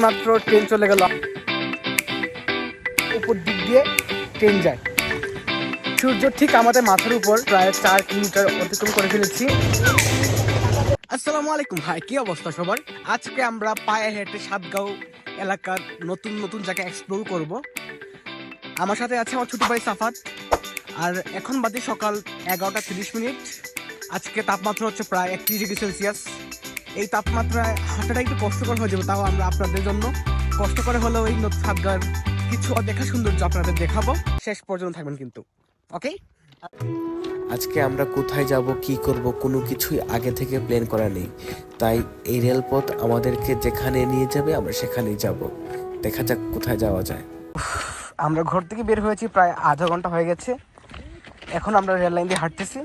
মাত্র ট্রেন চলে গেল, উপর দিক দিয়ে ট্রেন যায়। সূর্য ঠিক আমাদের মাথার উপর প্রায় 4 কিলোমিটার অতিক্রম করে ফেলেছি। আসসালামু আলাইকুম, হাই, কি অবস্থা সবার? আজকে আমরা পায়ে হেঁটে সাতগাঁও এলাকার নতুন নতুন জায়গা এক্সপ্লোর করব। আমার সাথে আছে আমার ছোট ভাই সাফাত। আর এখন বাজে সকাল 11:30। আজকে তাপমাত্রা হচ্ছে প্রায় 31 ডিগ্রি সেলসিয়াস। এই তাপমাত্রায় হাঁটাটা একটু কষ্টকর হয়ে যাবে, তাও আমরা আপনাদের জন্য কষ্ট করে হলেও এই সাতগাঁওয়ের কিছু দেখা সৌন্দর্য আপনাদের দেখাবো। শেষ পর্যন্ত থাকবেন কিন্তু, ওকে? আজকে আমরা কোথায় যাব, কি করব, কোনো কিছুই আগে থেকে প্ল্যান করা নেই। তাই এই রেলপথ আমাদেরকে যেখানে নিয়ে যাবে আমরা সেখানেই যাব। দেখা যাক কোথায় যাওয়া যায়। আমরা ঘর থেকে বের হয়েছি প্রায় আধা ঘন্টা হয়ে গেছে। এখন আমরা রেল লাইন দিয়ে হাঁটতেছি।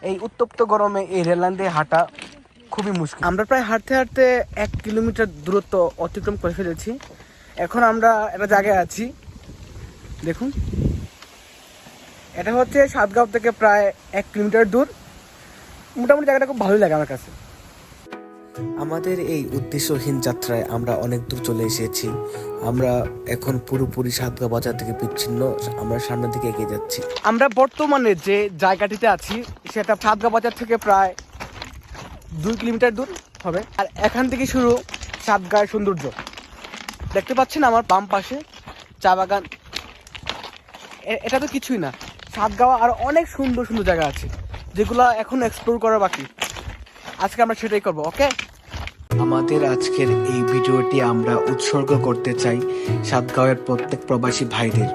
এই উত্তপ্ত গরমে এই রেল লাইন দিয়ে হাঁটা খুবই মুশকিল। আমরা প্রায় হাঁটতে হাঁটতে 1 কিলোমিটার দূরত্ব অতিক্রম করে ফেলেছি। এখন আমরা একটা জায়গায় আছি, দেখুন। এটা হচ্ছে সাতগাঁও থেকে প্রায় 1 কিলোমিটার দূর। মোটামুটি জায়গাটা খুব ভালোই লাগে আমার কাছে। আমাদের এই উদ্দেশ্যহীন যাত্রায় আমরা অনেক দূর চলে এসেছি। আমরা এখন পুরোপুরি সাতগাঁও বাজার থেকে বিচ্ছিন্ন, আমরা সামনের দিকে এগিয়ে যাচ্ছি। আমরা বর্তমানে যে জায়গাটিতে আছি সেটা সাতগাঁও বাজার থেকে প্রায় 2 কিলোমিটার দূর হবে। আর এখান থেকে শুরু সাতগাঁয়ের সৌন্দর্য। দেখতে পাচ্ছেন আমার বাম পাশে চা বাগান। এটা তো কিছুই না, সাতগাঁও আর অনেক সুন্দর সুন্দর জায়গা আছে যেগুলো এখন এক্সপ্লোর করা বাকি। আজকে আমরা সেটাই করবো, ওকে? আমাদের আজকের এই ভিডিওটি আমরা উৎসর্গ করতে চাই সাতগাঁওয়ের প্রত্যেক প্রবাসী ভাইদের,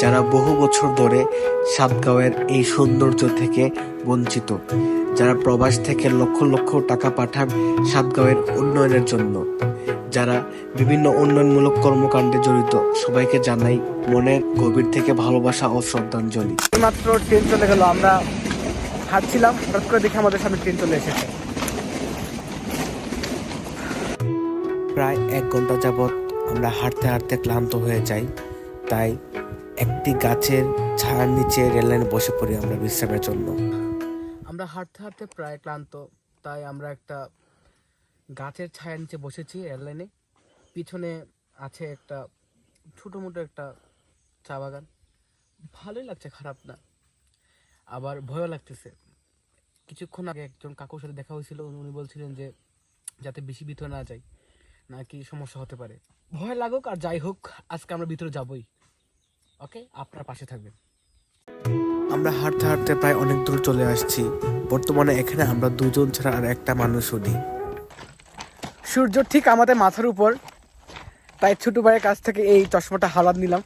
যারা বহু বছর ধরে সাতগাঁওয়ের এই সৌন্দর্য থেকে বঞ্চিত, যারা প্রবাস থেকে লক্ষ লক্ষ টাকা পাঠান সাতগাঁওয়ের উন্নয়নের জন্য, যারা বিভিন্ন উন্নয়নমূলক কর্মকাণ্ডে জড়িত। সবাইকে জানাই মনের গভীর থেকে ভালোবাসা ও শ্রদ্ধাঞ্জলি। মাত্র ট্রেন চলে গেল। আমরা হাঁটছিলাম, হঠাৎ করে দেখে আমাদের সামনে ট্রেন চলে এসেছে। প্রায় 1 ঘন্টা যাবৎ আমরা হাঁটতে হাঁটতে ক্লান্ত হয়ে যাই। তাই একটি গাছের ছায়ার নিচে রেললাইনে বসে পড়ি আমরা বিশ্রামের জন্য। আমরা হাঁটতে হাঁটতে প্রায় ক্লান্ত, তাই আমরা একটা গাছের ছায়ার নিচে বসেছি রেললাইনে। পিছনে আছে একটা ছোটো মোটো একটা চা বাগান। ভালোই লাগছে, খারাপ না, আবার ভয়ও লাগতেছে। কিছুক্ষণ আগে একজন কাকুর সাথে দেখা হয়েছিল, উনি বলছিলেন যে যাতে বেশি ভিতরে না যাই, নাকি সমস্যা হতে পারে। ভয় লাগুক আর যাই হোক, আজকে আমরা ভিতরে যাবই, ওকে? আপনার পাশে থাকবেন। আমরা হাঁটতে হাঁটতে প্রায় অনেক দূর চলে আসছি। বর্তমানে এখানে আমরা 2 জন ছাড়া আর একটা মানুষও নেই। সূর্য ঠিক আমাদের মাথার উপর, তাই ছোট ভাইয়ের কাছ থেকে এই চশমাটা হালাত নিলাম।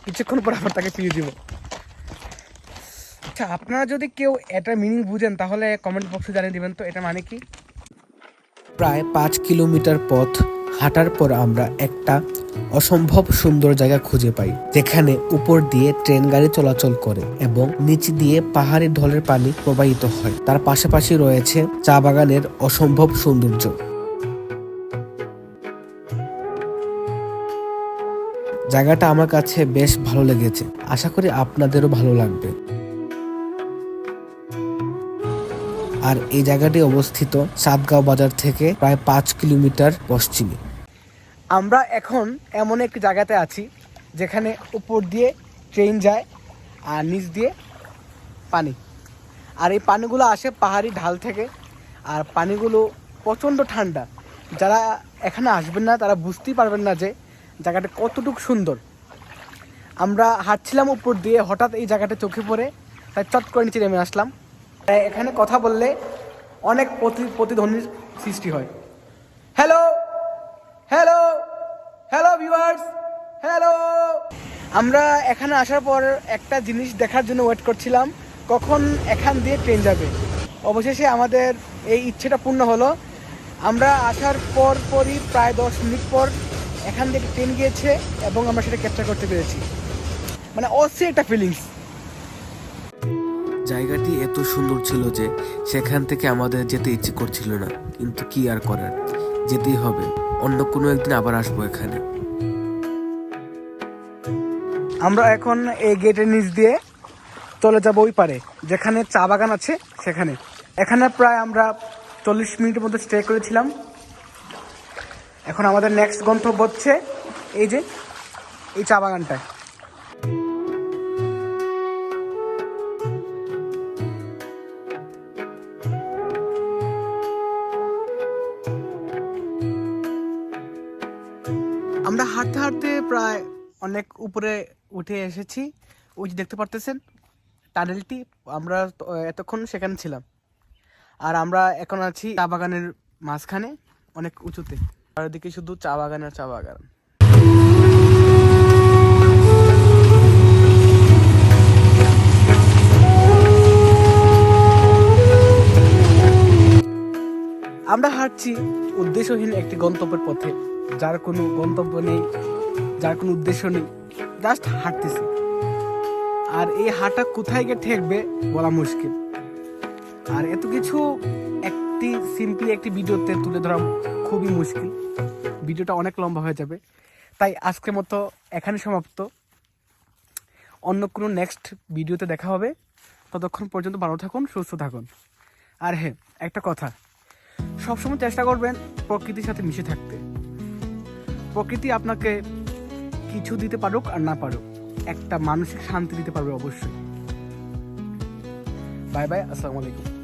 কিছুক্ষণ পর আবার তাকে ফিরিয়ে দিব। আচ্ছা, আপনারা যদি কেউ এটা মিনিং বুঝেন তাহলে কমেন্ট বক্সে জানিয়ে দিবেন তো এটা মানে কি। প্রায় 5 কিলোমিটার পথ হাঁটার পর আমরা একটা অসম্ভব সুন্দর জায়গা খুঁজে পাই, যেখানে উপর দিয়ে ট্রেন গাড়ি চলাচল করে এবং নিচ দিয়ে পাহাড়ি ঢলের পানি প্রবাহিত হয়। তার পাশাপাশি রয়েছে চা বাগানের অসম্ভব সৌন্দর্য। জায়গাটা আমার কাছে বেশ ভালো লেগেছে, আশা করি আপনাদেরও ভালো লাগবে। আর এই জায়গাটি অবস্থিত সাতগাঁও বাজার থেকে প্রায় 5 কিলোমিটার পশ্চিমে। আমরা এখন এমন একটি জায়গাতে আছি যেখানে উপর দিয়ে ট্রেন যায় আর নিচ দিয়ে পানি। আর এই পানিগুলো আসে পাহাড়ি ঢাল থেকে, আর পানিগুলো প্রচণ্ড ঠান্ডা। যারা এখানে আসবেন না তারা বুঝতেই পারবেন না যে জায়গাটা কতটুকু সুন্দর। আমরা হাঁটছিলাম উপর দিয়ে, হঠাৎ এই জায়গাটা চোখে পড়ে, তাই চট করে নিচে নেমে আসলাম। এখানে কথা বললে অনেক প্রতিধ্বনির সৃষ্টি হয়। Hello hello hello viewers, hello. আমরা এখানে আসার পর একটা জিনিস দেখার জন্য ওয়েট করছিলাম, কখন এখান দিয়ে ট্রেন যাবে। অবশেষে আমাদের এই ইচ্ছেটা পূর্ণ হলো। আমরা আসার পরই প্রায় 10 মিনিট পর এখান থেকে ট্রেন গিয়েছে এবং আমরা সেটা ক্যাপচার করতে পেরেছি। মানে অস্থির একটা ফিলিংস। জায়গাটি এত সুন্দর ছিল যে সেখান থেকে আমাদের যেতে ইচ্ছে করছিল না, কিন্তু কি আর করার, যেতেই হবে। অন্য কোনো একদিন আবার আসবো এখানে। আমরা এখন এই গেটের নিচ দিয়ে চলে যাবো ওই পারে, যেখানে চা বাগান আছে সেখানে। এখানে প্রায় আমরা 40 মিনিটের মধ্যে স্টে করেছিলাম। এখন আমাদের নেক্সট গন্তব্য হচ্ছে এই যে এই চা বাগানটায়। আমরা হাঁটতে হাঁটতে প্রায় অনেক উপরে উঠে এসেছি। ওই যে দেখতে পারতেছেন টানেলটি, আমরা এতক্ষণ সেখানে ছিলাম। আর আমরা এখন আছি চা বাগানের মাঝখানে, অনেক উঁচুতে। চারিদিকে শুধু চা বাগান আর চা বাগান। আমরা হাঁটছি উদ্দেশ্যহীন একটি গন্তব্যের পথে, যার কোনো গন্তব্য নেই, যার কোনো উদ্দেশ্য নেই, জাস্ট হাঁটতেছি। আর এই হাঁটা কোথায় গিয়ে ঠেকবে বলা মুশকিল। আর এত কিছু একটি সিম্পলি একটি ভিডিওতে তুলে ধরা খুবই মুশকিল, ভিডিওটা অনেক লম্বা হয়ে যাবে। তাই আজকের মতো এখানে সমাপ্ত। অন্য কোনো নেক্সট ভিডিওতে দেখা হবে। ততক্ষণ পর্যন্ত ভালো থাকুন, সুস্থ থাকুন। আর হ্যাঁ, একটা কথা, সবসময় চেষ্টা করবেন প্রকৃতির সাথে মিশে থাকতে। প্রকৃতি আপনাকে কিছু দিতে পারুক আর না পারুক, একটা মানসিক শান্তি দিতে পারবে অবশ্যই। বাই বাই, আসসালামু আলাইকুম।